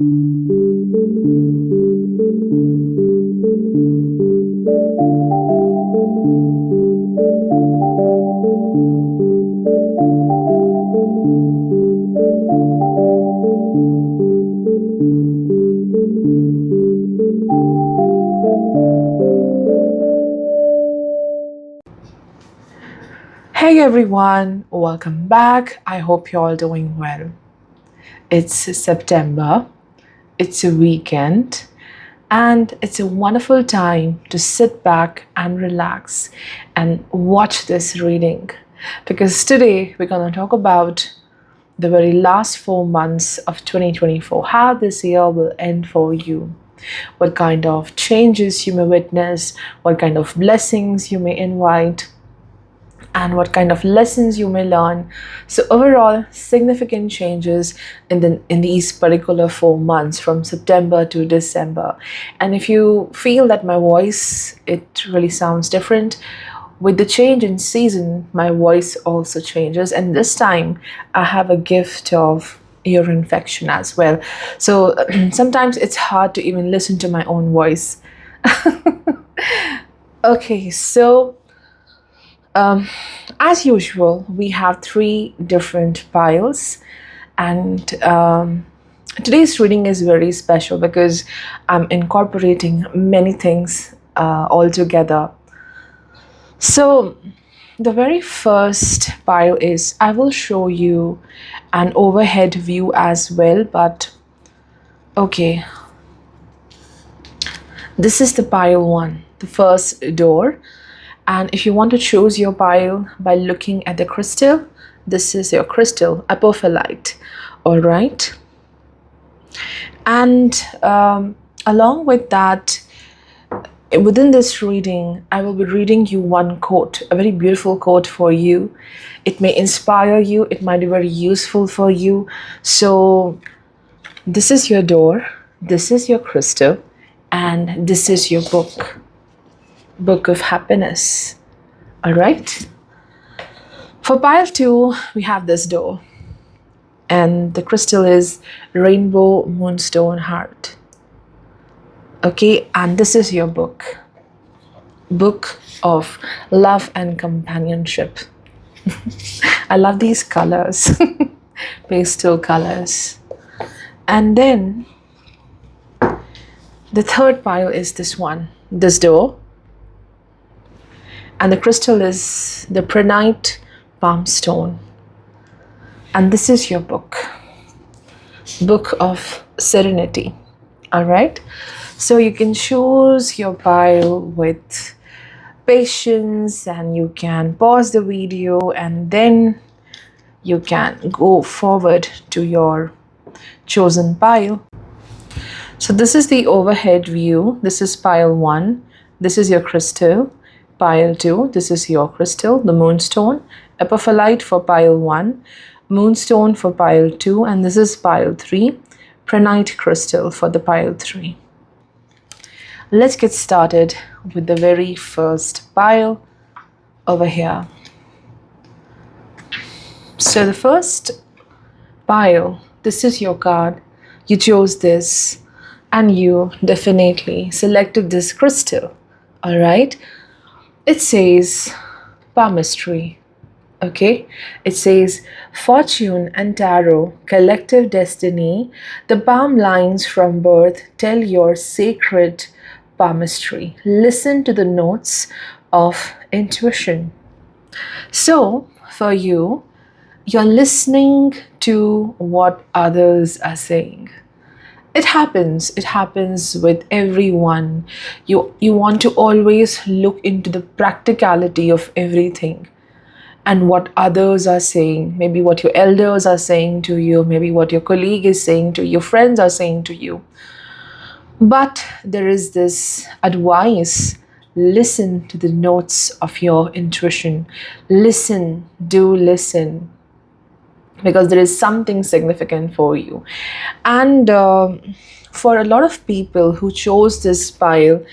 Hey everyone, welcome back. I hope you're all doing well. It's September, it's a weekend, and it's a wonderful time to sit back and relax and watch this reading. Because today we're going to talk about the very last 4 months of 2024, how this year will end for you. What kind of changes you may witness, what kind of blessings you may invite, and what kind of lessons you may learn. So overall, significant changes in these particular 4 months from September to December. And if you feel that my voice, it really sounds different, with the change in season, my voice also changes. And this time I have a gift of ear infection as well. So sometimes it's hard to even listen to my own voice. Okay, so as usual, we have three different piles, and today's reading is very special because I'm incorporating many things all together. So, the very first pile is I will show you an overhead view as well, but okay, this is the pile one, the first door. And if you want to choose your pile by looking at the crystal, this is your crystal, apophyllite. All right. And along with that, within this reading, I will be reading you one quote, a very beautiful quote for you. It may inspire you, it might be very useful for you. So, this is your door, this is your crystal, and this is your book of happiness. All right. For pile two, we have this door, and the crystal is rainbow moonstone heart. Okay, and this is your book of love and companionship. I love these colors, pastel colors. And then the third pile is this one, this door. And the crystal is the prehnite palm stone. And this is your book of serenity. All right. So you can choose your pile with patience, and you can pause the video, and then you can go forward to your chosen pile. So this is the overhead view. This is pile one. This is your crystal. Pile 2, this is your crystal, the moonstone, apophyllite for pile 1, moonstone for pile 2, and this is pile 3, prehnite crystal for the pile 3. Let's get started with the very first pile over here. So the first pile, this is your card. You chose this, and you definitely selected this crystal. All right. It says palmistry. Okay, it says fortune and tarot, collective destiny. The palm lines from birth tell your sacred palmistry. Listen to the notes of intuition. So, for you, you're listening to what others are saying. It happens with everyone. You want to always look into the practicality of everything and what others are saying, maybe what your elders are saying to you, maybe what your colleague is saying to you, your friends are saying to you. But there is this advice: listen to the notes of your intuition. Listen, do listen, because there is something significant for you. And for a lot of people who chose this pile,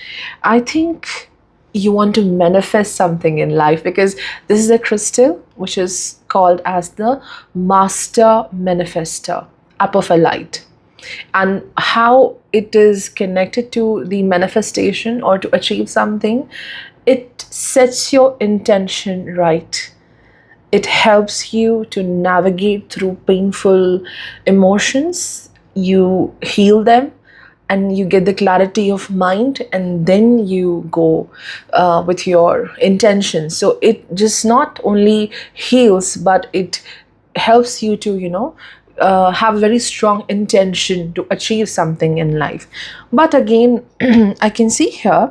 I think you want to manifest something in life, because this is a crystal which is called as the master manifester, apophyllite. and how it is connected to the manifestation or to achieve something. It sets your intention right. It helps you to navigate through painful emotions. You heal them and you get the clarity of mind, and then you go with your intention. So it just not only heals, but it helps you to, have very strong intention to achieve something in life. But again, I can see here,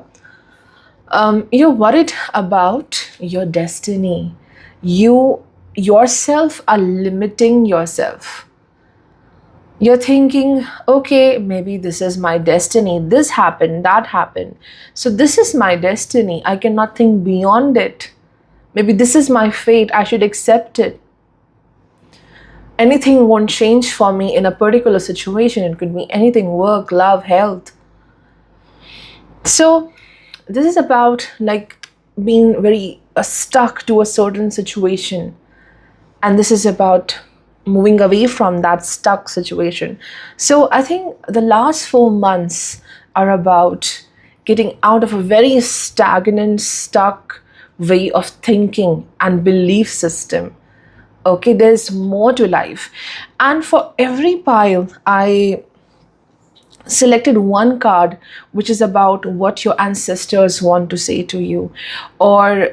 you're worried about your destiny. You yourself are limiting yourself. You're thinking, okay, maybe this is my destiny. This happened, that happened. So this is my destiny. I cannot think beyond it. Maybe this is my fate. I should accept it. Anything won't change for me in a particular situation. It could be anything: work, love, health. So this is about like being very stuck to a certain situation, and this is about moving away from that stuck situation. So I think the last 4 months are about getting out of a very stagnant, stuck way of thinking and belief system. Okay, there's more to life. And for every pile, I selected one card which is about what your ancestors want to say to you, or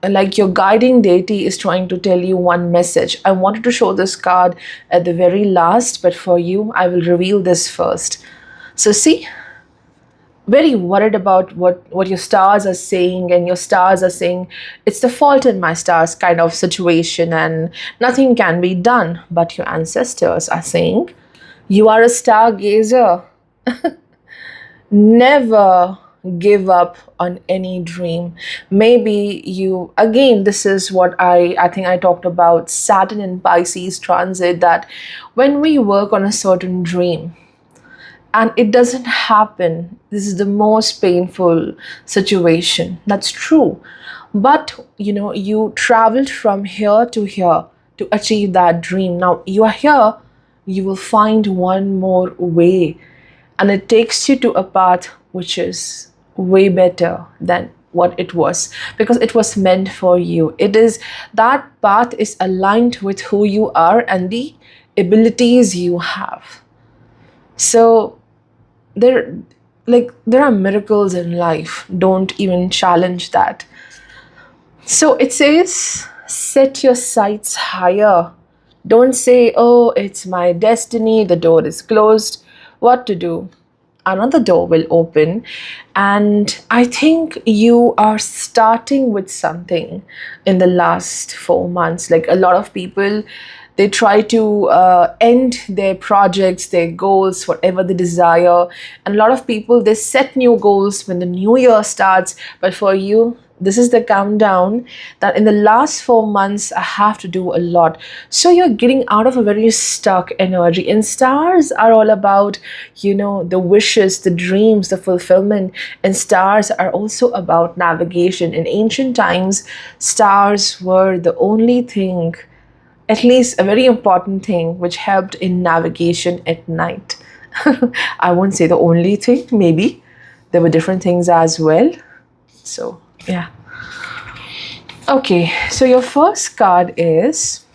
like your guiding deity is trying to tell you one message. I wanted to show this card at the very last, but for you, I will reveal this first. So, see, very worried about what your stars are saying, and your stars are saying it's the fault in my stars kind of situation, and nothing can be done. But your ancestors are saying, you are a stargazer. Never give up on any dream. Maybe you, again, this is what I think I talked about Saturn in Pisces transit, that when we work on a certain dream and it doesn't happen, this is the most painful situation. That's true. But you traveled from here to here to achieve that dream. Now you are here, you will find one more way, and it takes you to a path which is way better than what it was, because it was meant for you. It is, that path is aligned with who you are and the abilities you have. So there, there are miracles in life. Don't even challenge that. So it says, set your sights higher. Don't say, oh, it's my destiny, the door is closed. What to do? Another door will open. And I think you are starting with something in the last 4 months. Like a lot of people, they try to end their projects, their goals, whatever they desire. And a lot of people, they set new goals when the new year starts. But for you, this is the countdown that in the last 4 months, I have to do a lot. So you're getting out of a very stuck energy. And stars are all about, the wishes, the dreams, the fulfillment. And stars are also about navigation. In ancient times, stars were the only thing, at least a very important thing, which helped in navigation at night. I won't say the only thing, maybe. There were different things as well. So, yeah. Okay, so your first card is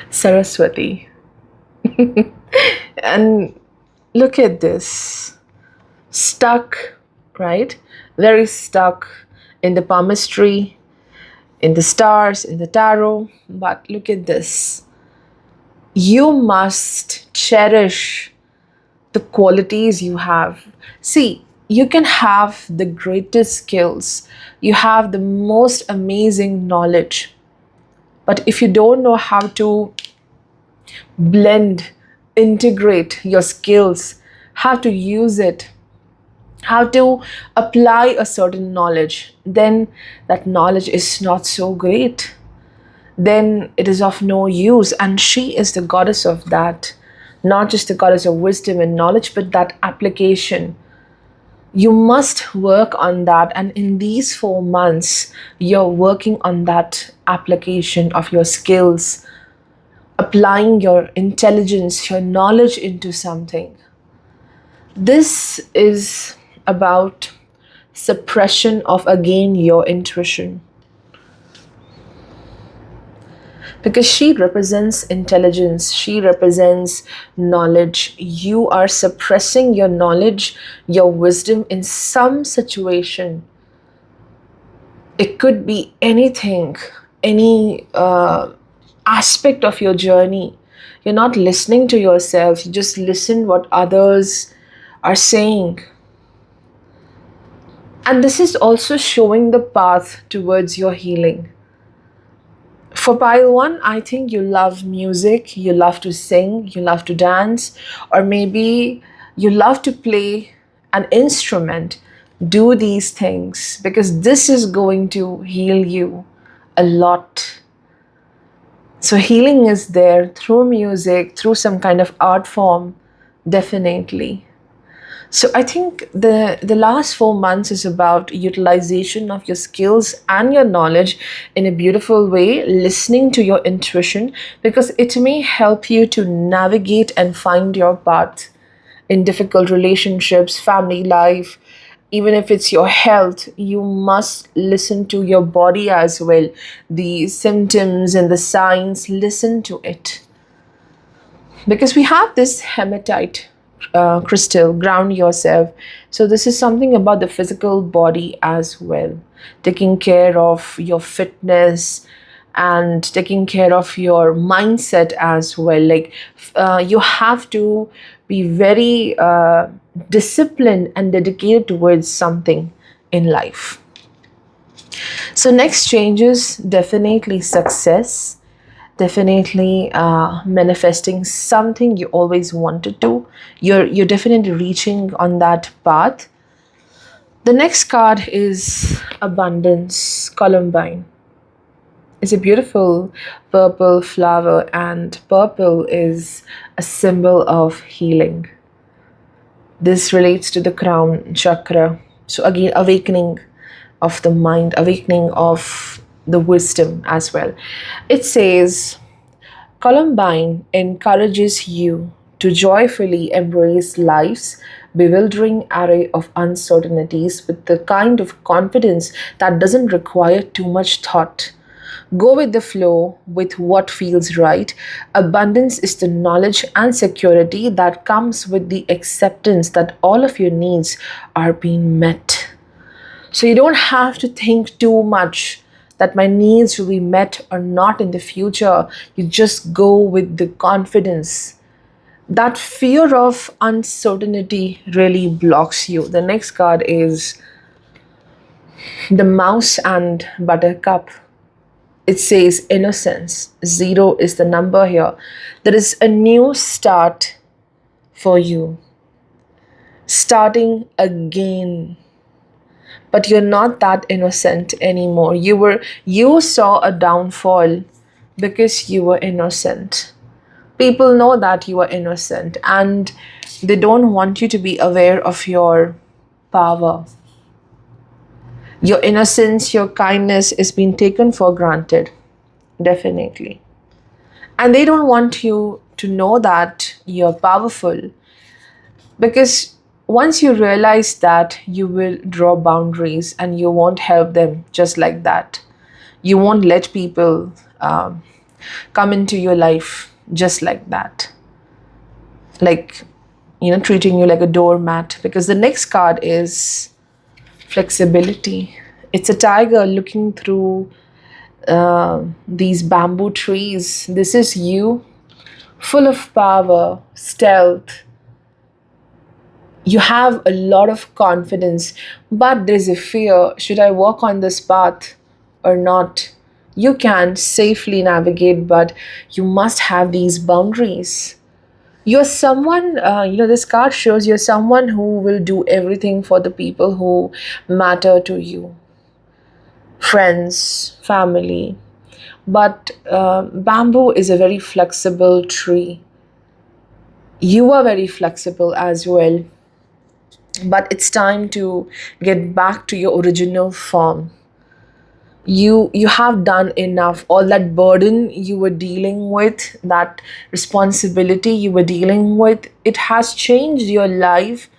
Saraswati. And look at this. Stuck, right? Very stuck in the palmistry, in the stars, in the tarot. But look at this. You must cherish the qualities you have. See, you can have the greatest skills, you have the most amazing knowledge, but if you don't know how to blend, integrate your skills, how to use it, how to apply a certain knowledge, then that knowledge is not so great. Then it is of no use. And she is the goddess of that. Not just the goddess of wisdom and knowledge, but that application. You must work on that. And in these 4 months, you're working on that application of your skills. applying your intelligence, your knowledge into something. This is about suppression of again your intuition, because she represents intelligence, she represents knowledge. You are suppressing your knowledge, your wisdom in some situation. It could be anything, any aspect of your journey. You're not listening to yourself, you just listen what others are saying. And this is also showing the path towards your healing. For pile one, I think you love music, you love to sing, you love to dance, or maybe you love to play an instrument. Do these things because this is going to heal you a lot. So, healing is there through music, through some kind of art form, definitely. So I think the last 4 months is about utilization of your skills and your knowledge in a beautiful way, listening to your intuition, because it may help you to navigate and find your path in difficult relationships, family life. Even if it's your health, you must listen to your body as well. The symptoms and the signs, listen to it, because we have this hematite crystal, ground yourself. So this is something about the physical body as well, taking care of your fitness and taking care of your mindset as well. Like you have to be very disciplined and dedicated towards something in life. So next changes, definitely success, definitely manifesting something you always wanted to. You're definitely reaching on that path. The next card is abundance, columbine. It's a beautiful purple flower, and purple is a symbol of healing. This relates to the crown chakra. So again, awakening of the mind, awakening of the wisdom as well. It says Columbine encourages you to joyfully embrace life's bewildering array of uncertainties with the kind of confidence that doesn't require too much thought. Go with the flow with what feels right. Abundance is the knowledge and security that comes with the acceptance that all of your needs are being met. So you don't have to think too much that my needs will be met or not in the future. You just go with the confidence. That fear of uncertainty really blocks you. The next card is the mouse and buttercup. It says innocence. 0 is the number here. There is a new start for you. Starting again. But you're not that innocent anymore. You saw a downfall because you were innocent. People know that you are innocent and they don't want you to be aware of your power. Your innocence, your kindness is being taken for granted. Definitely. And they don't want you to know that you're powerful, because once you realize that, you will draw boundaries and you won't help them just like that. You won't let people come into your life just like that. Like, treating you like a doormat. Because the next card is flexibility. It's a tiger looking through these bamboo trees. This is you, full of power, stealth. You have a lot of confidence, but there's a fear. Should I walk on this path or not? You can safely navigate, but you must have these boundaries. You're someone, this card shows you're someone who will do everything for the people who matter to you, friends, family. But bamboo is a very flexible tree. You are very flexible as well. But it's time to get back to your original form. You have done enough. All that burden you were dealing with, that responsibility you were dealing with, it has changed your life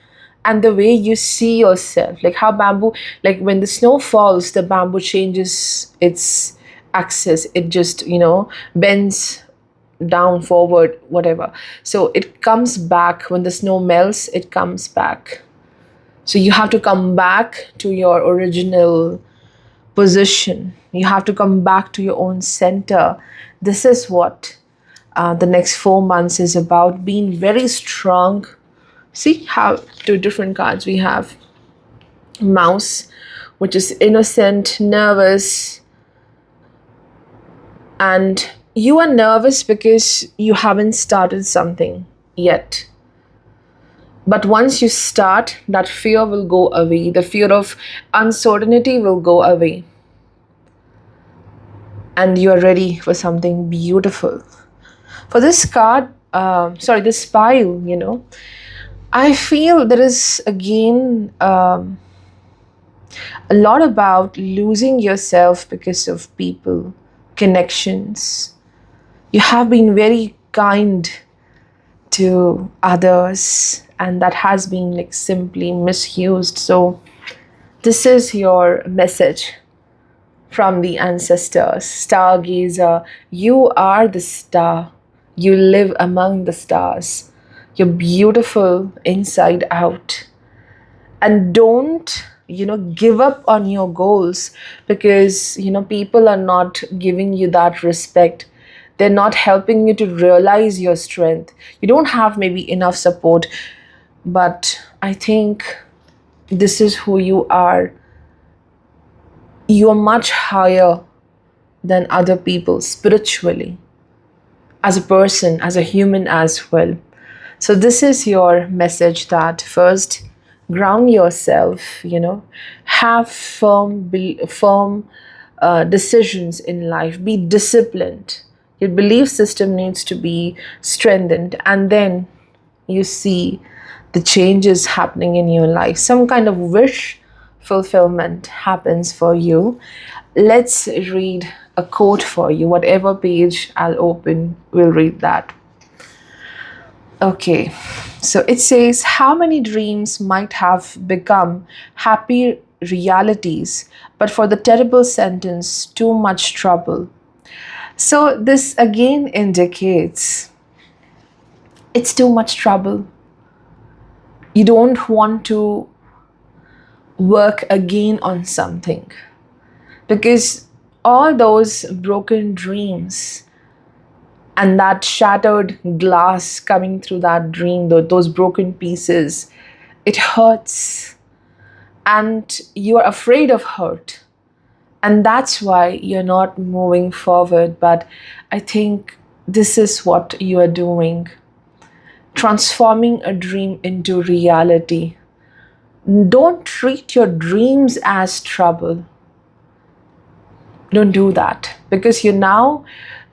and the way you see yourself. Like how bamboo, like when the snow falls, the bamboo changes its axis. It just, bends down, forward, whatever. So it comes back. When the snow melts, it comes back. So you have to come back to your original position. You have to come back to your own center. This is what the next 4 months is about, being very strong. See how two different cards we have: mouse, which is innocent, nervous, and you are nervous because you haven't started something yet. But once you start, that fear will go away. The fear of uncertainty will go away. And you are ready for something beautiful. For this card, this pile, I feel there is again a lot about losing yourself because of people, connections. You have been very kind to others, and that has been like simply misused. So, this is your message from the ancestors. Stargazer, you are the star. You live among the stars. You're beautiful inside out. And don't, give up on your goals, because, people are not giving you that respect. They're not helping you to realize your strength. You don't have maybe enough support, but I think this is who you are. You are much higher than other people spiritually, as a person, as a human as well. So this is your message, that first ground yourself, have firm decisions in life, be disciplined. Your belief system needs to be strengthened, and then you see the changes happening in your life. Some kind of wish fulfillment happens for you. Let's read a quote for you. Whatever page I'll open, we'll read that. Okay, so it says, how many dreams might have become happy realities, but for the terrible sentence, too much trouble. So this again indicates it's too much trouble. You don't want to work again on something, because all those broken dreams and that shattered glass coming through that dream, those broken pieces, it hurts, and you are afraid of hurt, and that's why you're not moving forward. But I think this is what you are doing, transforming a dream into reality. Don't treat your dreams as trouble. Don't do that, because you now,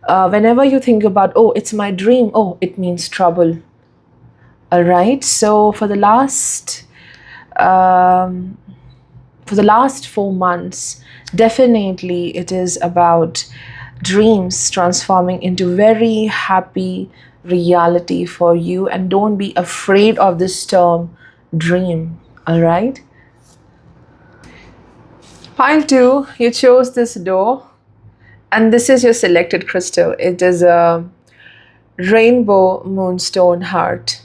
whenever you think about, oh, it's my dream, oh, it means trouble. All right. So for the last 4 months, definitely it is about dreams transforming into very happy reality for you. And don't be afraid of this term dream. All right. Pile 2, you chose this door, and this is your selected crystal. It is a rainbow moonstone heart.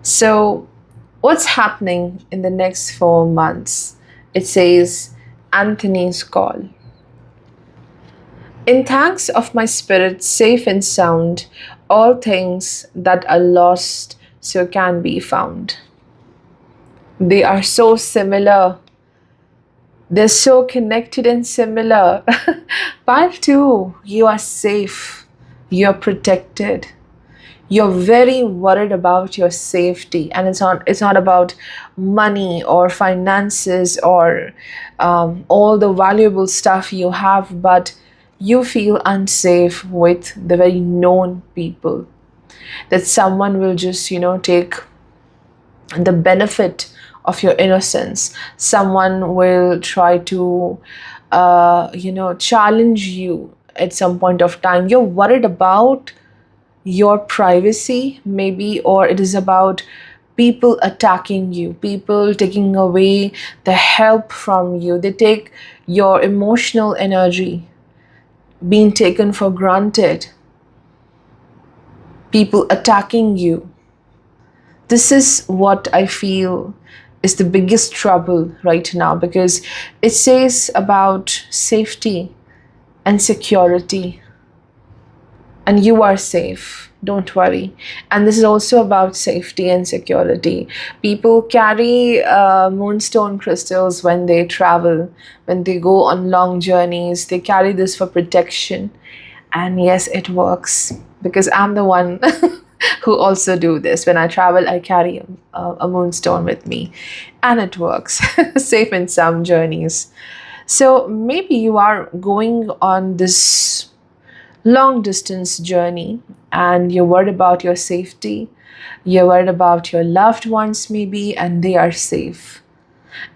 So, what's happening in the next 4 months? It says, Anthony's call. In thanks of my spirit, safe and sound, all things that are lost so can be found. They are so similar. They're so connected and similar. Pile 2, you are safe. You're protected. You're very worried about your safety, and it's not about money or finances or all the valuable stuff you have, but you feel unsafe with the very known people, that someone will just take the benefit of your innocence. Someone will try to challenge you at some point of time. You're worried about your privacy, maybe, or it is about people attacking you, people taking away the help from you. They take your emotional energy, being taken for granted, people attacking you. This is what I feel is the biggest trouble right now, because it says about safety and security, and you are safe, don't worry. And this is also about safety and security. People carry moonstone crystals when they travel, when they go on long journeys. They carry this for protection. And yes, it works, because I'm the one who also do this. When I travel, I carry a moonstone with me, and it works. Safe in some journeys. So maybe you are going on this long distance journey and you're worried about your safety, you're worried about your loved ones maybe, and they are safe.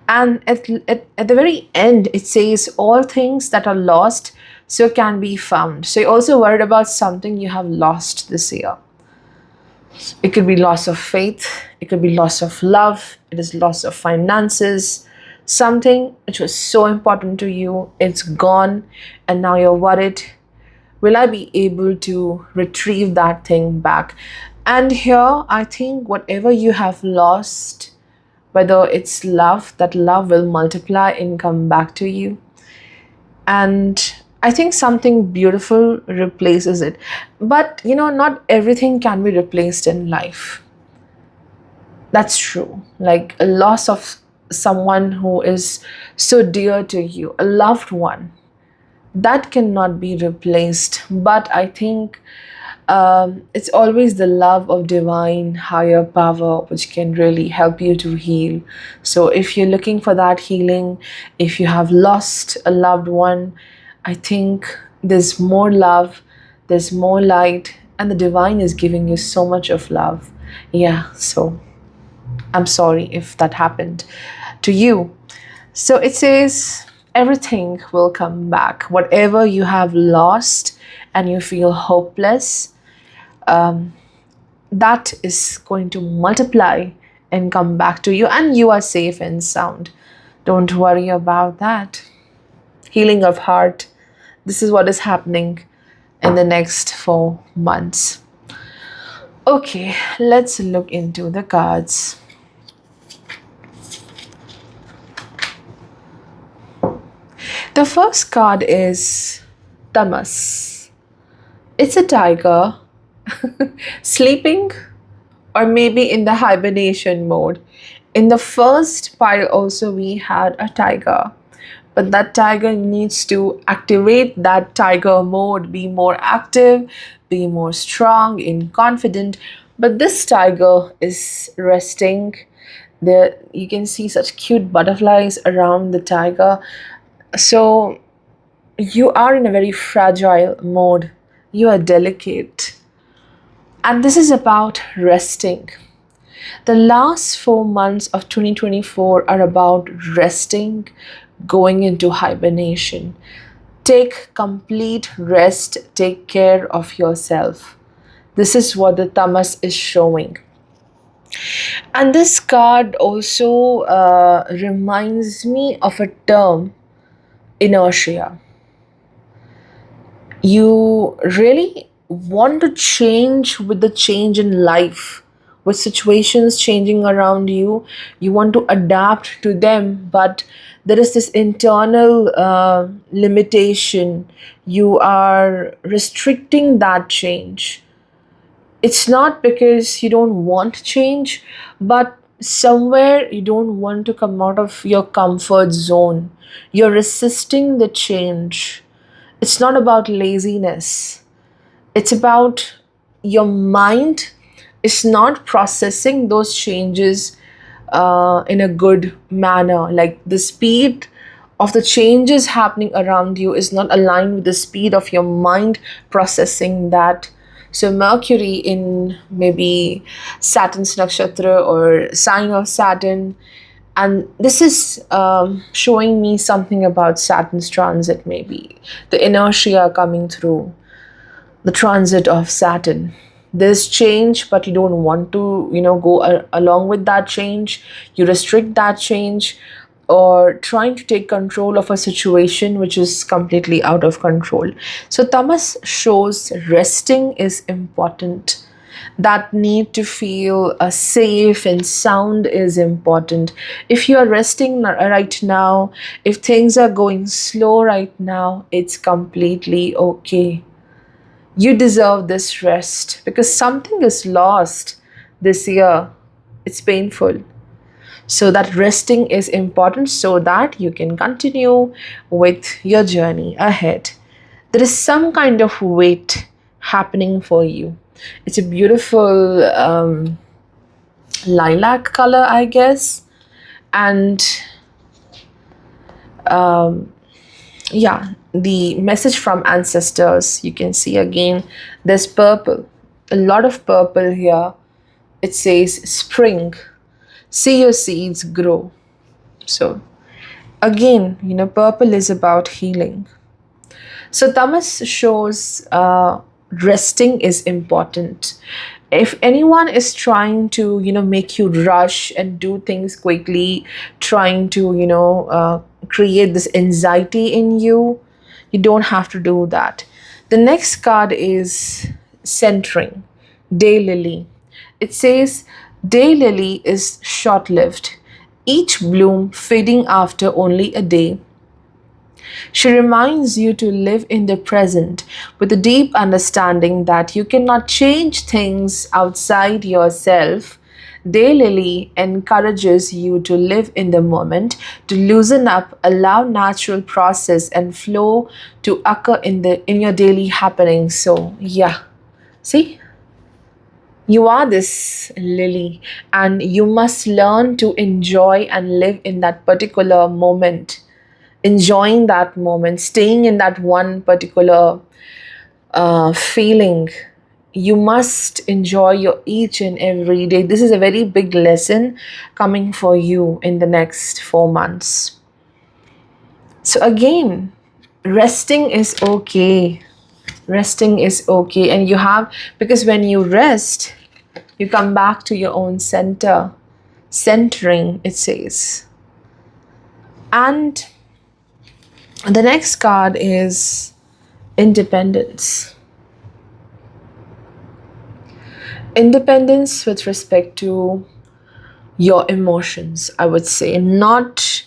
And at the very end, it says all things that are lost so can be found. So you're also worried about something you have lost this year. It could be loss of faith, it could be loss of love, it is loss of finances, something which was so important to you, it's gone, and now you're worried, will I be able to retrieve that thing back? And here, I think whatever you have lost, whether it's love, that love will multiply and come back to you. And I think something beautiful replaces it. But not everything can be replaced in life. That's true. Like a loss of someone who is so dear to you, a loved one, that cannot be replaced. But I think it's always the love of divine higher power which can really help you to heal. So if you're looking for that healing, if you have lost a loved one, I think there's more love, there's more light, and the divine is giving you so much of love. Yeah, so I'm sorry if that happened to you. So it says everything will come back. Whatever you have lost and you feel hopeless, that is going to multiply and come back to you, and you are safe and sound. Don't worry about that. Healing of heart. This is what is happening in the next 4 months. Okay, let's look into the cards. The first card is Tamas. It's a tiger sleeping, or maybe in the hibernation mode. In the first pile also we had a tiger, but that tiger needs to activate that tiger mode, be more active, be more strong and confident. But this tiger is resting. There you can see such cute butterflies around the tiger. So you are in a very fragile mode, you are delicate, and this is about resting. The last 4 months of 2024 are about resting, going into hibernation. Take complete rest, take care of yourself. This is what the Tamas is showing. And this card also reminds me of a term, inertia. You really want to change with the change in life, with situations changing around you. You want to adapt to them, but there is this internal limitation. You are restricting that change. It's not because you don't want change, but somewhere you don't want to come out of your comfort zone. You're resisting the change. It's not about laziness, it's about your mind is not processing those changes in a good manner. Like the speed of the changes happening around you is not aligned with the speed of your mind processing that. So Mercury in maybe Saturn's nakshatra or sign of Saturn, And this is showing me something about Saturn's transit, maybe the inertia coming through the transit of Saturn. There's change, but you don't want to, go along with that change. You restrict that change, or trying to take control of a situation which is completely out of control. So, Tamas shows resting is important. That need to feel safe and sound is important. If you are resting right now, if things are going slow right now, it's completely okay. You deserve this rest because something is lost this year. It's painful. So, that resting is important so that you can continue with your journey ahead. There is some kind of weight happening for you. It's a beautiful lilac color, I guess. And yeah, the message from ancestors, you can see again, there's purple, a lot of purple here. It says spring, see your seeds grow. So again, purple is about healing. So Tamas shows resting is important. If anyone is trying to, make you rush and do things quickly, trying to, create this anxiety in you, you don't have to do that. The next card is centering, daylily. It says daylily is short lived, each bloom fading after only a day. She reminds you to live in the present with a deep understanding that you cannot change things outside yourself. Daylily encourages you to live in the moment, to loosen up, allow natural process and flow to occur in your daily happenings. So yeah, see, you are this lily, and you must learn to enjoy and live in that particular moment, enjoying that moment, staying in that one particular feeling. You must enjoy your each and every day. This is a very big lesson coming for you in the next 4 months. So, again, resting is okay. Resting is okay. And you have, because when you rest, you come back to your own center. Centering, it says. And the next card is independence. Independence with respect to your emotions, I would say. Not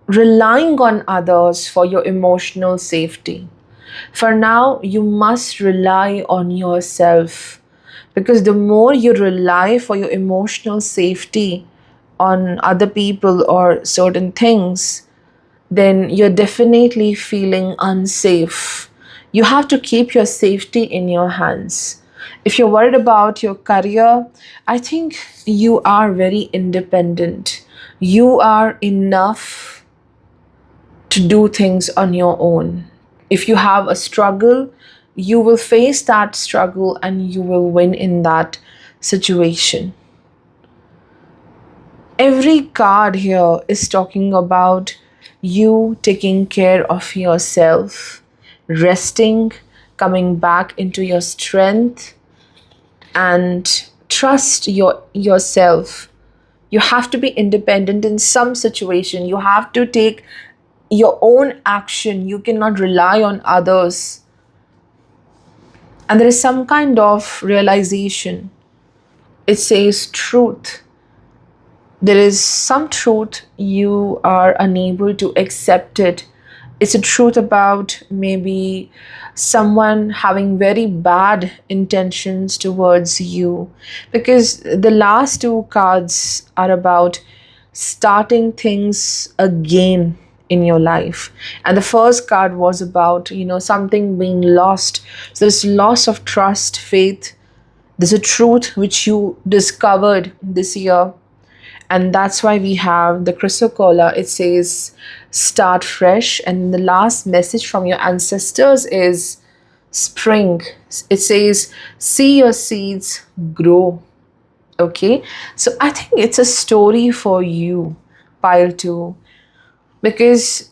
relying on others for your emotional safety. For now, you must rely on yourself, because the more you rely for your emotional safety on other people or certain things, then you're definitely feeling unsafe. You have to keep your safety in your hands. If you're worried about your career, I think you are very independent. You are enough to do things on your own. If you have a struggle, you will face that struggle and you will win in that situation. Every card here is talking about you taking care of yourself, resting, coming back into your strength, and trust yourself. You have to be independent in some situation. You have to take your own action. You cannot rely on others. And there is some kind of realization. It says truth. There is some truth you are unable to accept it. It's a truth about maybe someone having very bad intentions towards you, because the last two cards are about starting things again in your life, and the first card was about something being lost. So there's loss of trust, faith. There's a truth which you discovered this year, and that's why we have the chrysocolla. It says start fresh, and the last message from your ancestors is spring. It says see your seeds grow. Okay, so I think it's a story for you, pile 2, because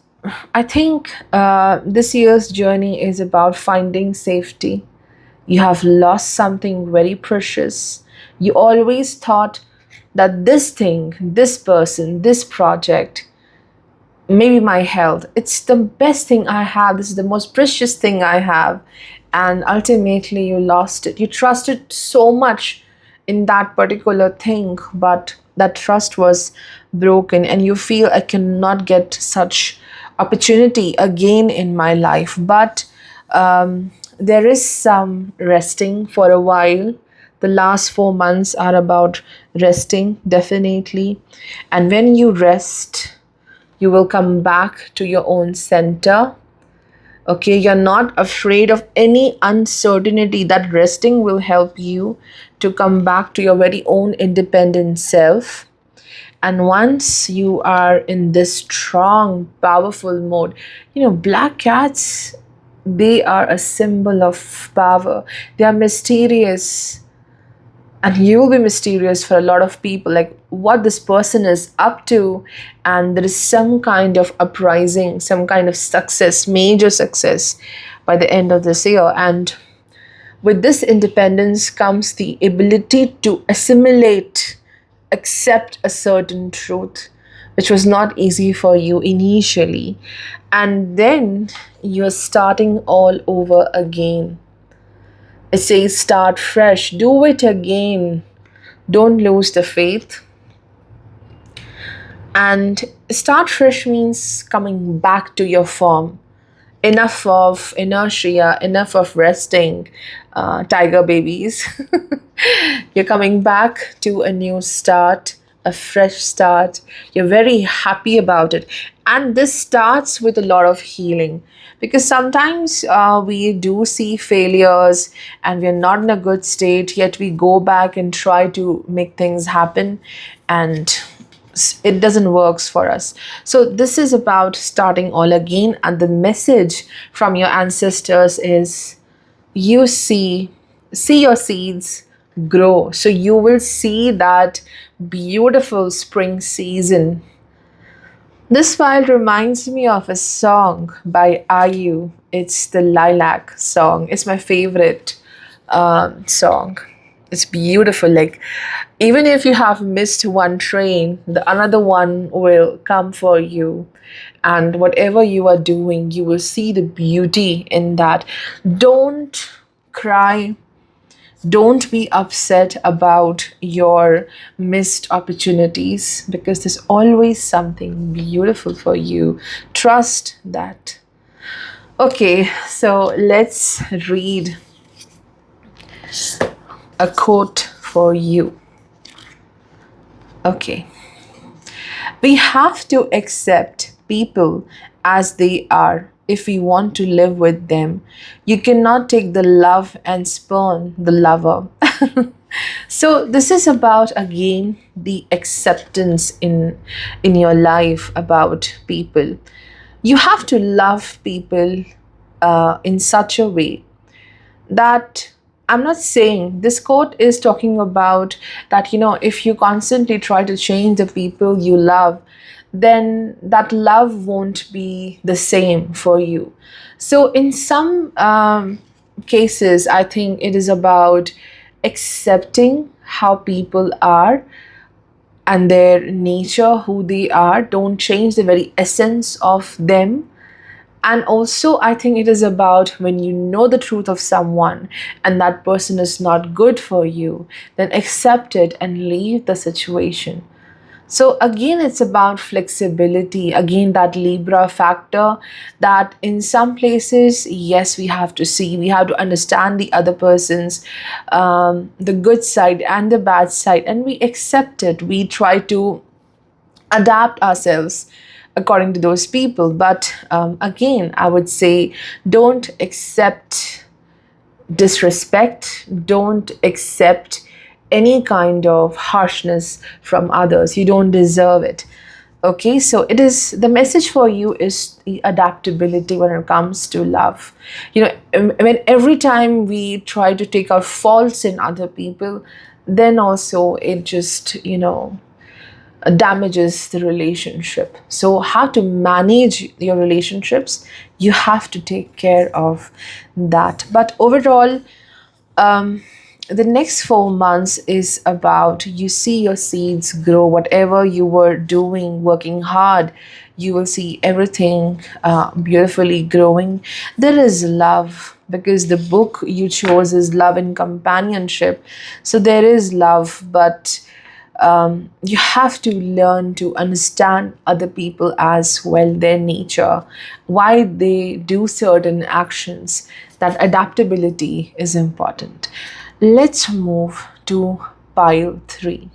I think this year's journey is about finding safety. You have lost something very precious. You always thought that this thing, this person, this project, maybe my health, it's the best thing I have. This is the most precious thing I have. And ultimately, you lost it. You trusted so much in that particular thing, but that trust was broken, and you feel I cannot get such opportunity again in my life. But there is some resting for a while. The last 4 months are about resting, definitely. And when you rest, you will come back to your own center. Okay, you're not afraid of any uncertainty. That resting will help you to come back to your very own independent self. And once you are in this strong, powerful mode, black cats, they are a symbol of power. They are mysterious, and you will be mysterious for a lot of people, like what this person is up to. And there is some kind of uprising, some kind of success, major success by the end of this year. And with this independence comes the ability to assimilate, accept a certain truth, which was not easy for you initially. And then you're starting all over again. It says start fresh, do it again. Don't lose the faith. And start fresh means coming back to your form. Enough of inertia, enough of resting, tiger babies. You're coming back to a new start, a fresh start. You're very happy about it. And this starts with a lot of healing, because sometimes we do see failures and we're not in a good state, yet we go back and try to make things happen, and it doesn't works for us. So this is about starting all again, and the message from your ancestors is you see your seeds grow, so you will see that beautiful spring season. This file reminds me of a song by Ayu. It's the Lilac song. It's my favorite song. It's beautiful. Like, even if you have missed one train, the another one will come for you. And whatever you are doing, you will see the beauty in that. Don't cry. Don't be upset about your missed opportunities, because there's always something beautiful for you. Trust that. Okay, so let's read a quote for you. Okay. We have to accept people as they are if we want to live with them. You cannot take the love and spurn the lover. So this is about, again, the acceptance in your life about people. You have to love people in such a way that, I'm not saying, this quote is talking about that, if you constantly try to change the people you love, then that love won't be the same for you. So in some cases, I think it is about accepting how people are and their nature, who they are. Don't change the very essence of them. And also, I think it is about when you know the truth of someone and that person is not good for you, then accept it and leave the situation. So again, it's about flexibility. Again, that Libra factor, that in some places, yes, we have to understand the other person's, the good side and the bad side, and we accept it. We try to adapt ourselves according to those people. But again, I would say, don't accept disrespect, don't accept any kind of harshness from others. You don't deserve it. Okay, so it is, the message for you is the adaptability when it comes to love. When every time we try to take out faults in other people, then also it just, damages the relationship. So, how to manage your relationships, you have to take care of that. But overall, um, the next 4 months is about you see your seeds grow. Whatever you were doing, working hard, you will see everything beautifully growing. There is love because the book you chose is love and companionship. So there is love, but you have to learn to understand other people as well, their nature, why they do certain actions. That adaptability is important. Let's move to pile three.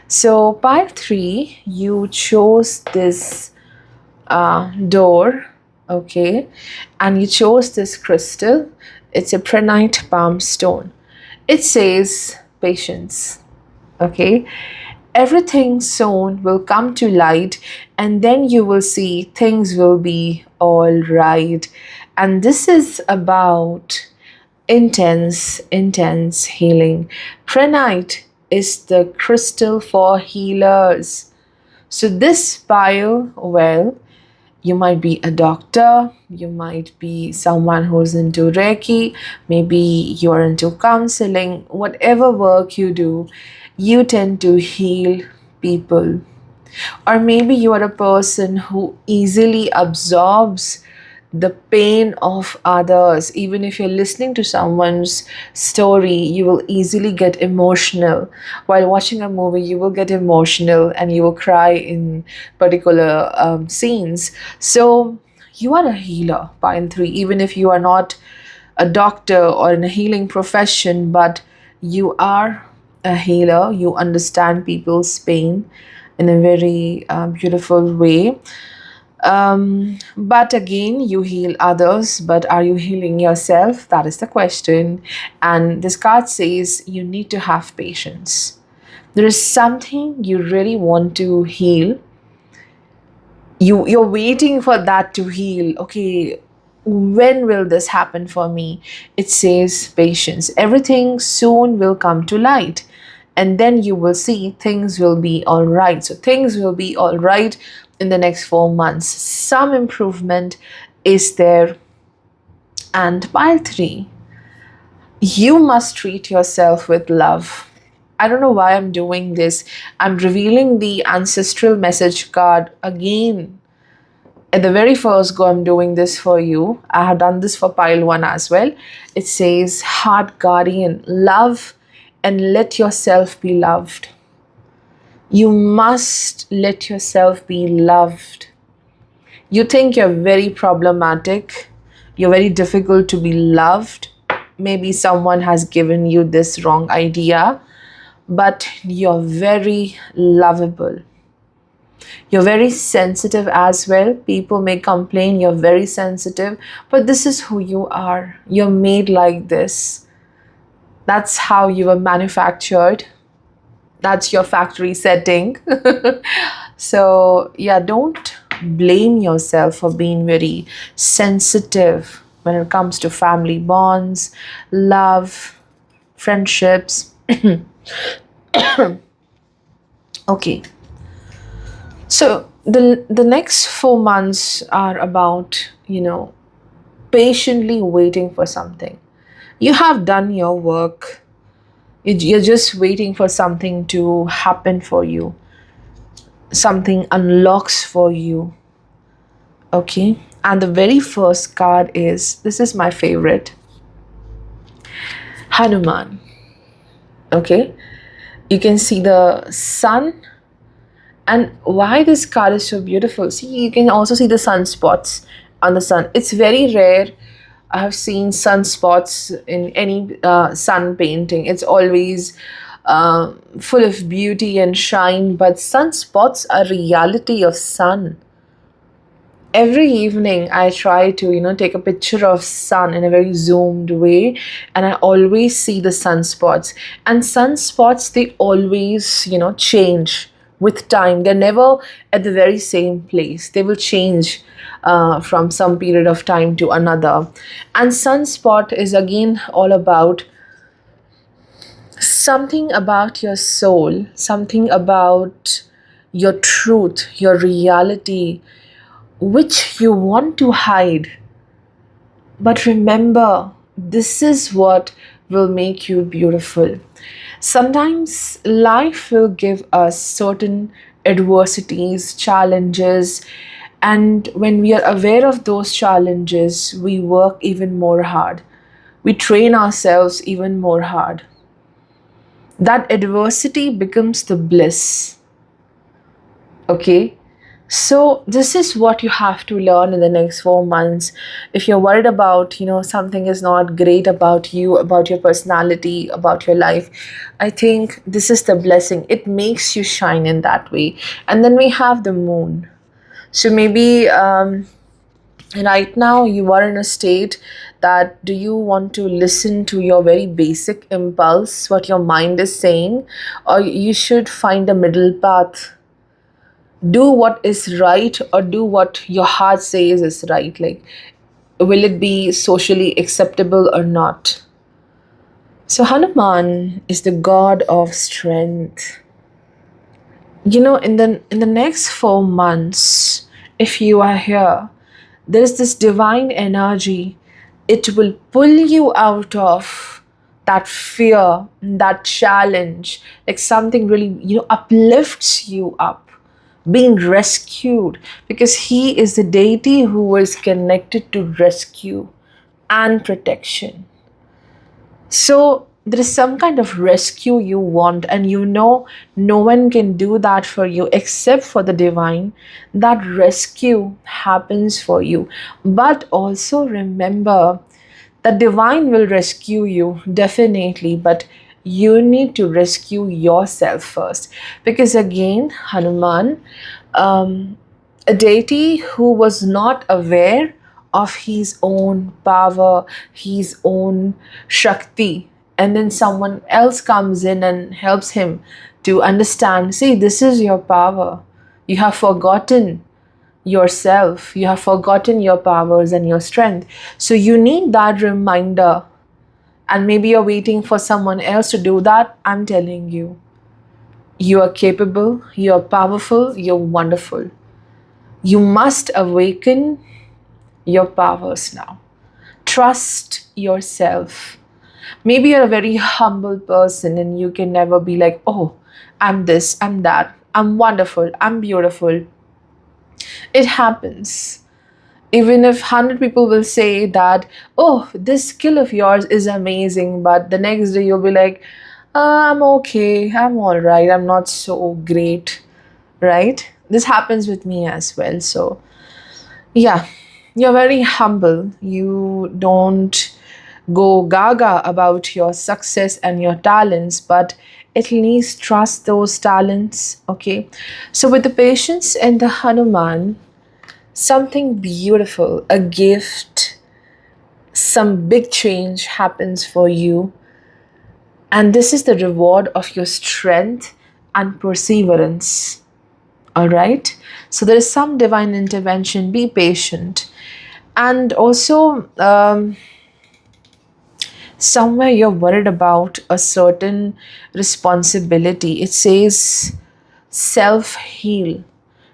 So, pile three, you chose this door, okay, and you chose this crystal. It's a prehnite palm stone. It says patience, okay. Everything soon will come to light, and then you will see things will be all right. And this is about intense healing. Prehnite is the crystal for healers. So this pile, well, you might be a doctor, you might be someone who's into Reiki, maybe you're into counseling, whatever work you do, you tend to heal people. Or maybe you are a person who easily absorbs the pain of others. Even if you're listening to someone's story, you will easily get emotional. While watching a movie, you will get emotional and you will cry in particular scenes. So you are a healer, pile three, even if you are not a doctor or in a healing profession, but you are a healer. You understand people's pain in a very beautiful way. But again, you heal others, but are you healing yourself? That is the question. And this card says you need to have patience. There is something you really want to heal. You're waiting for that to heal. Okay, when will this happen for me? It says patience. Everything soon will come to light, and then you will see things will be all right. So things will be all right in the next 4 months. Some improvement is there. And pile three, you must treat yourself with love. I don't know why I'm doing this. I'm revealing the ancestral message card again. At the very first go, I'm doing this for you. I have done this for pile one as well. It says, heart guardian, love and let yourself be loved. You must let yourself be loved. You think you're very problematic, you're very difficult to be loved. Maybe someone has given you this wrong idea, but you're very lovable. You're very sensitive as well. People may complain you're very sensitive, but this is who you are. You're made like this. That's how you were manufactured. That's your factory setting. So, yeah, don't blame yourself for being very sensitive when it comes to family bonds, love, friendships. Okay. So the next 4 months are about, patiently waiting for something. You have done your work. You're just waiting for something to happen for you. Something unlocks for you. Okay. And the very first card is, this is my favorite, Hanuman. Okay. You can see the sun. And why this card is so beautiful, see, you can also see the sunspots on the sun. It's very rare I have seen sunspots in any sun painting. It's always full of beauty and shine, but sunspots are reality of sun. Every evening I try to take a picture of sun in a very zoomed way, and I always see the sunspots. And sunspots, they always change with time. They're never at the very same place. They will change from some period of time to another. And sunspot is again all about Something about your soul, something about your truth, your reality, which you want to hide. But remember, this is what will make you beautiful. Sometimes life will give us certain adversities, challenges, and when we are aware of those challenges, we work even more hard. We train ourselves even more hard. That adversity becomes the bliss. Okay, so this is what you have to learn in the next 4 months. If you're worried about, something is not great about you, about your personality, about your life, I think this is the blessing. It makes you shine in that way. And then we have the moon. So maybe right now you are in a state that, do you want to listen to your very basic impulse, what your mind is saying, or you should find a middle path? Do what is right or do what your heart says is right. Like, will it be socially acceptable or not? So Hanuman is the god of strength. In the next 4 months, if you are here, there is this divine energy. It will pull you out of that fear, that challenge, like something really, uplifts you up, being rescued, because he is the deity who is connected to rescue and protection. So there is some kind of rescue you want, and no one can do that for you except for the divine. That rescue happens for you. But also remember, the divine will rescue you definitely, but you need to rescue yourself first. Because again, Hanuman, a deity who was not aware of his own power, his own Shakti, and then someone else comes in and helps him to understand, see, this is your power. You have forgotten yourself, you have forgotten your powers and your strength. So you need that reminder. And maybe you're waiting for someone else to do that. I'm telling you, you are capable, you're powerful, you're wonderful. You must awaken your powers now. Trust yourself. Maybe you're a very humble person and you can never be like, oh, I'm this, I'm that, I'm wonderful, I'm beautiful. It happens. Even if 100 people will say that, oh, this skill of yours is amazing, but the next day you'll be like, I'm okay, I'm all right, I'm not so great, right? This happens with me as well. So yeah, you're very humble. You don't go gaga about your success and your talents, but at least trust those talents, okay? So, with the patience and the Hanuman, something beautiful, a gift, some big change happens for you. And this is the reward of your strength and perseverance. All right? So, there is some divine intervention. Be patient. And also, somewhere you're worried about a certain responsibility. It says self heal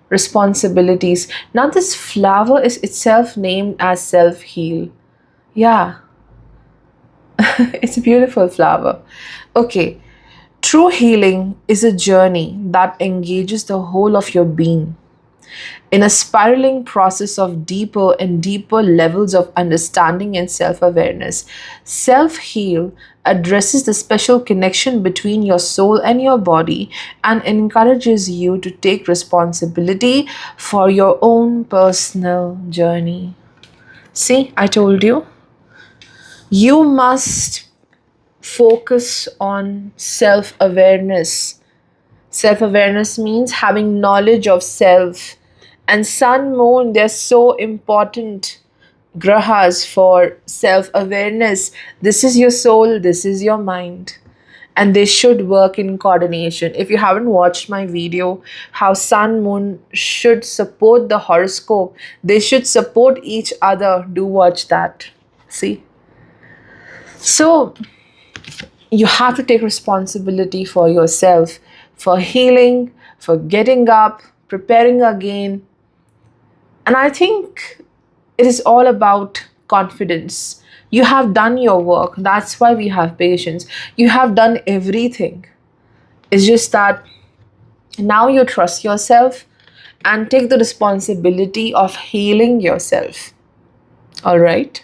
responsibilities. Now, this flower is itself named as self heal. Yeah, it's a beautiful flower. Okay, true healing is a journey that engages the whole of your being in a spiraling process of deeper and deeper levels of understanding and self awareness. Self heal addresses the special connection between your soul and your body and encourages you to take responsibility for your own personal journey. See, I told you, you must focus on self awareness. Self awareness means having knowledge of self. And sun, moon, they're so important grahas for self awareness. This is your soul, this is your mind. And they should work in coordination. If you haven't watched my video, how sun, moon should support the horoscope, they should support each other. Do watch that. See? So, You have to take responsibility for yourself, for healing, for getting up, preparing again. And I think it is all about confidence. You have done your work. That's why we have patience. You have done everything. It's just that now you trust yourself and take the responsibility of healing yourself. All right.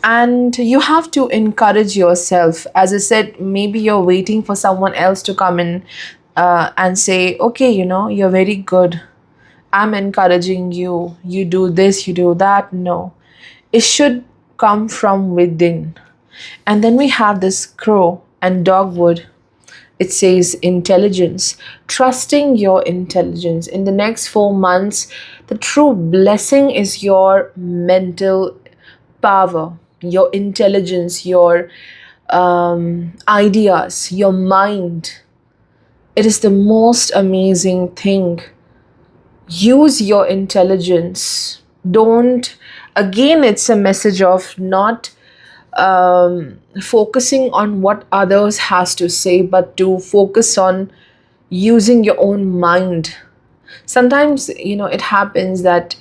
And you have to encourage yourself. As I said, maybe you're waiting for someone else to come in and say, okay, you're very good. I'm encouraging you. You do this, you do that. No, it should come from within. And then we have this crow and dogwood. It says intelligence, trusting your intelligence. In the next 4 months, the true blessing is your mental power, your intelligence, your ideas, your mind. It is the most amazing thing. Use your intelligence. Don't, again, it's a message of not focusing on what others has to say, but to focus on using your own mind. Sometimes, it happens that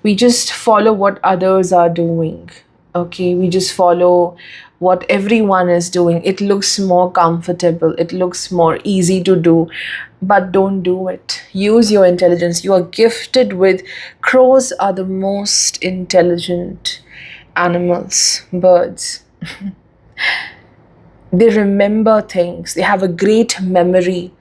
we just follow what others are doing. Okay, we just follow what everyone is doing. It looks more comfortable, it looks more easy to do, but don't do it. Use your intelligence. You are gifted with, crows are the most intelligent animals, birds. They remember things, they have a great memory.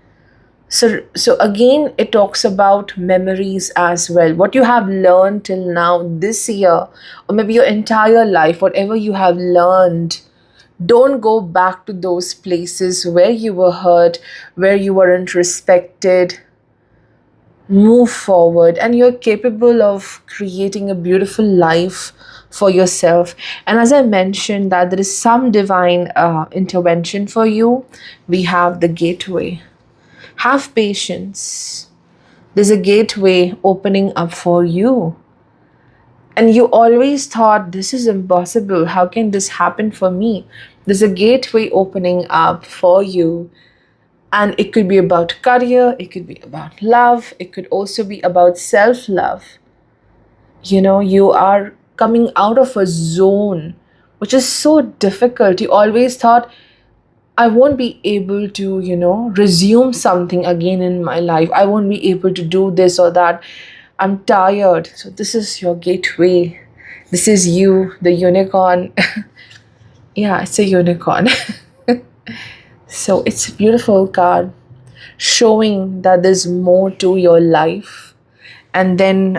So again, it talks about memories as well. What you have learned till now this year, or maybe your entire life, whatever you have learned, don't go back to those places where you were hurt, where you weren't respected. Move forward, and you're capable of creating a beautiful life for yourself. And as I mentioned, that there is some divine intervention for you. We have the gateway. Have patience. There's a gateway opening up for you. And you always thought, this is impossible. How can this happen for me? There's a gateway opening up for you. And it could be about career, it could be about love, it could also be about self love. You are coming out of a zone which is so difficult. You always thought, I won't be able to, resume something again in my life. I won't be able to do this or that. I'm tired. So, this is your gateway. This is you, the unicorn. Yeah, it's a unicorn. So, it's a beautiful card showing that there's more to your life. And then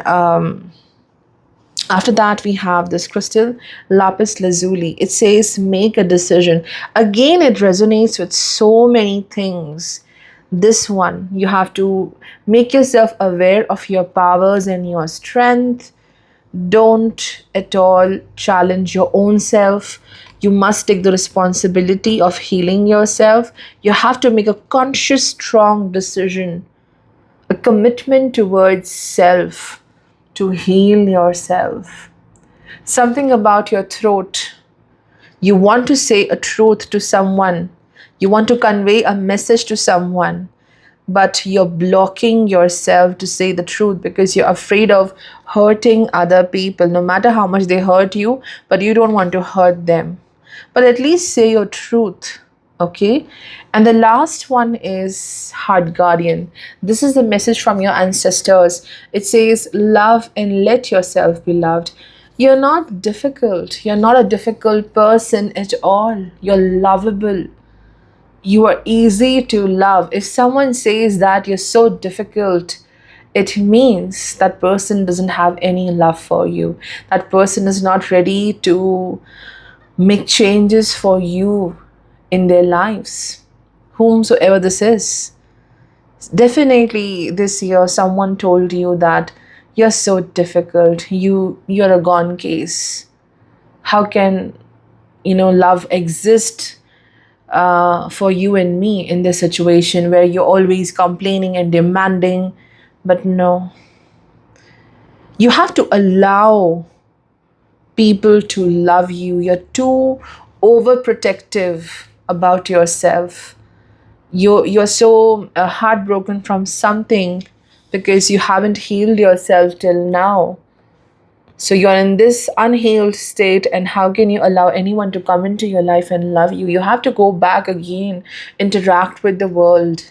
after that, we have this crystal, lapis lazuli. It says, make a decision. Again, it resonates with so many things. This one, you have to make yourself aware of your powers and your strength. Don't at all challenge your own self. You must take the responsibility of healing yourself. You have to make a conscious, strong decision, a commitment towards self, to heal yourself. Something about your throat. You want to say a truth to someone. You want to convey a message to someone, but you're blocking yourself to say the truth because you're afraid of hurting other people, no matter how much they hurt you, but you don't want to hurt them. But at least say your truth. Okay. And the last one is heart guardian. This is the message from your ancestors. It says, love and let yourself be loved. You're not difficult. You're not a difficult person at all. You're lovable. You are easy to love. If someone says that you're so difficult, it means that person doesn't have any love for you. That person is not ready to make changes for you in their lives, whomsoever this is. Definitely this year someone told you that you're so difficult, you're a gone case. How can love exist for you and me in this situation where you're always complaining and demanding? But no, you have to allow people to love you. You're too overprotective about yourself. You're so heartbroken from something because you haven't healed yourself till now. So you're in this unhealed state, and how can you allow anyone to come into your life and love you? You have to go back again, interact with the world,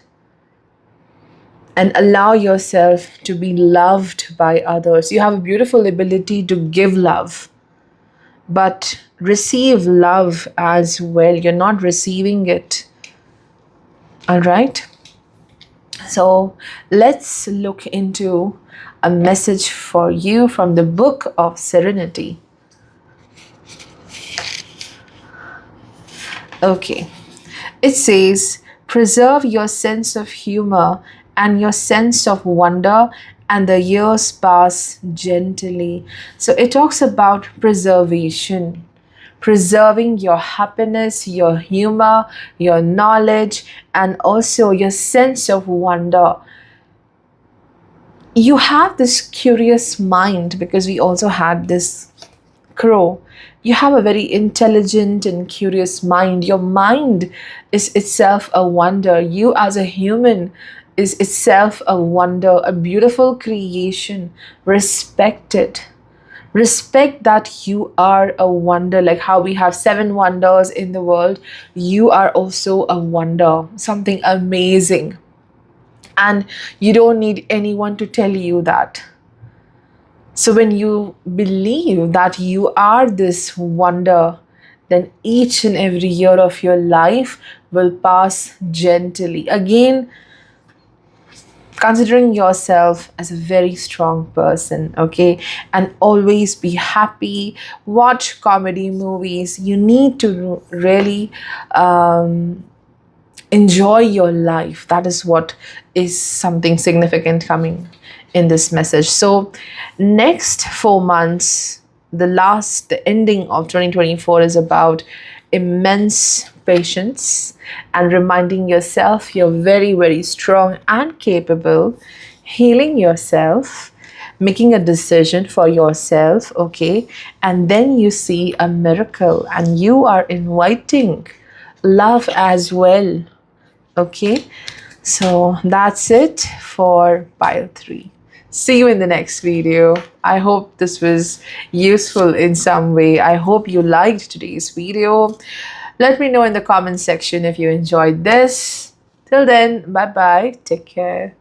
and allow yourself to be loved by others. You have a beautiful ability to give love, but receive love as well. You're not receiving it. All right. So let's look into a message for you from the book of Serenity. Okay. It says, preserve your sense of humor and your sense of wonder, and the years pass gently. So it talks about preservation, preserving your happiness, your humor, your knowledge, and also your sense of wonder. You have this curious mind, because we also had this crow. You have a very intelligent and curious mind. Your mind is itself a wonder. You as a human is itself a wonder, a beautiful creation. Respect it. Respect that you are a wonder. Like how we have seven wonders in the world, you are also a wonder, something amazing. And you don't need anyone to tell you that. So when you believe that you are this wonder, then each and every year of your life will pass gently. Again, considering yourself as a very strong person, okay? And always be happy. Watch comedy movies. You need to really enjoy your life. That is what is something significant coming in this message. So next 4 months, the ending of 2024 is about immense patience and reminding yourself you're very, very strong and capable, healing yourself, making a decision for yourself, okay? And then you see a miracle, and you are inviting love as well. Okay, so that's it for pile 3. See you in the next video. I hope this was useful in some way. I hope you liked today's video. Let me know in the comment section if you enjoyed this. Till then, bye bye. Take care.